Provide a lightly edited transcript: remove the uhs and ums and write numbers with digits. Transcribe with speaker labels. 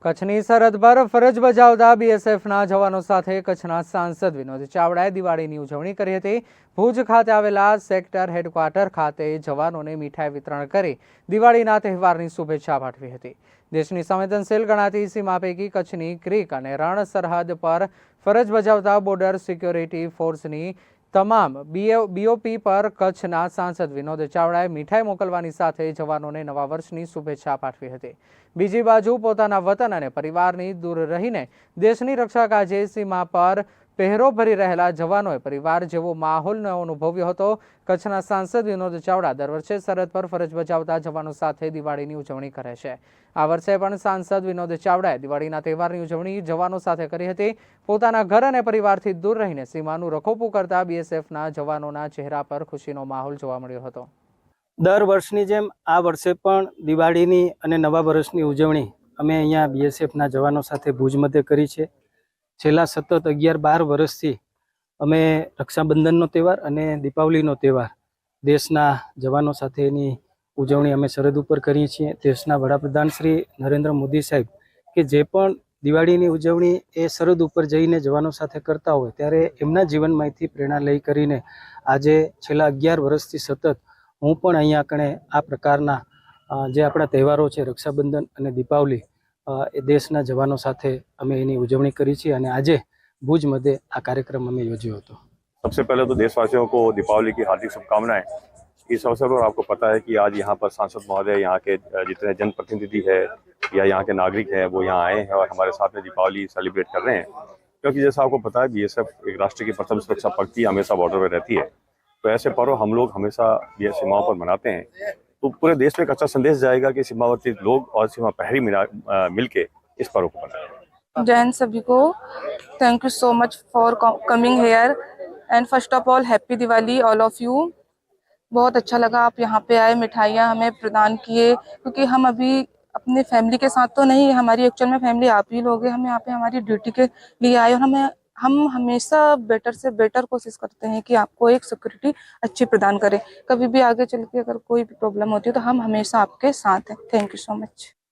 Speaker 1: કચ્છની સરહદ પર ફરજ બજાવતા બીએસએફના જવાનો સાથે કચ્છના સાંસદ વિનોદ ચાવડાએ દિવાળીની ઉજવણી કરી હતી। ભુજ ખાતે આવેલા સેક્ટર હેડક્વાર્ટર ખાતે જવાનોને મીઠાઈ વિતરણ કરી દિવાળીના તહેવારની શુભેચ્છા પાઠવી હતી। દેશની સંવેદનશીલ ગણાતી સીમા પૈકી કચ્છની ક્રીક અને રણ સરહદ પર ફરજ બજાવતા બોર્ડર સિક્યોરિટી ફોર્સની તમામ બીઓપી પર કચ્છના સાંસદ વિનોદ ચાવડાએ મીઠાઈ મોકલવાની સાથે જવાનોને નવા વર્ષની શુભેચ્છા પાઠવી હતી। બીજી બાજુ પોતાના વતન અને પરિવારની દૂર રહીને દેશની રક્ષા કાજે સીમા પર પહેરો ભરી રહેલા જવાનોએ પરિવાર જેવો માહોલ અનુભવ્યો હતો। કચ્છના સાંસદ વિનોદ ચાવડા દર વર્ષે સરહદ પર ફરજ બજાવતા જવાનો સાથે દિવાળીની ઉજવણી કરે છે। આ વર્ષે પણ સાંસદ વિનોદ ચાવડાએ દિવાળીના તહેવારની ઉજવણી જવાનો સાથે કરી હતી। પોતાના ઘર અને પરિવારથી દૂર રહીને સીમાનું રખોપું કરતા બીએસએફના જવાનોના ચહેરા પર ખુશીનો માહોલ જોવા મળ્યો હતો।
Speaker 2: દર વર્ષની જેમ આ વર્ષે પણ દિવાળીની અને નવા વર્ષની ઉજવણી અમે અહીંયા બીએસએફના જવાનો સાથે ભુજ મધ્યે કરી છે। છેલ્લા સતત 11-12 વર્ષથી અમે રક્ષાબંધનનો તહેવાર અને દીપાવલીનો તહેવાર દેશના જવાનો સાથેની ઉજવણી અમે સરહદ ઉપર કરીએ છીએ। દેશના વડાપ્રધાન શ્રી નરેન્દ્ર મોદી સાહેબ કે જે પણ દિવાળીની ઉજવણી એ સરહદ ઉપર જઈને જવાનો સાથે કરતા હોય ત્યારે એમના જીવનમાંથી પ્રેરણા લઈ કરીને આજે છેલ્લા 11 વર્ષથી સતત હું પણ અહીંયા કણે આ પ્રકારના જે આપણા તહેવારો છે રક્ષાબંધન અને દીપાવલી એ દેશના જવાનો સાથે અમે એની ઉજવણી કરી છે અને આજે ભુજ મધ્યે આ કાર્યક્રમ અમે યોજ્યો હતો।
Speaker 3: सबसे पहले तो देशवासियों को दीपावली की हार्दिक शुभकामनाएं। इस अवसर पर आपको पता है कि आज यहाँ पर सांसद महोदय, यहाँ के जितने जनप्रतिनिधि है या यहाँ के नागरिक हैं वो यहाँ आए हैं और हमारे साथ में दीपावली सेलिब्रेट कर रहे हैं। क्योंकि जैसा आपको पता है बीएसएफ एक राष्ट्र की प्रथम सुरक्षा पंक्ति हमेशा बॉर्डर पर रहती है, तो ऐसे पर्व हम लोग हमेशा ये सीमाओं पर मनाते हैं। तो पूरे देश में एक अच्छा संदेश जाएगा कि सीमावर्ती लोग और सीमा प्रहरी मिल के इस पर्व को मनाएं।
Speaker 4: जैन सभी को thank you so much for coming here and first of all happy Diwali all of you. बहुत अच्छा लगा आप यहाँ पे आए, मिठाइयाँ हमें प्रदान किए, क्योंकि हम अभी अपने फैमिली के साथ तो नहीं, हमारी एक्चुअल में फैमिली आप ही लोग हैं। हम यहाँ पे हमारी ड्यूटी के लिए आए और हम हमेशा बेटर से बेटर कोशिश करते हैं कि आपको एक सिक्योरिटी अच्छी प्रदान करें। कभी भी आगे चल के अगर कोई भी प्रॉब्लम होती है तो हम हमेशा आपके साथ हैं। Thank you so much.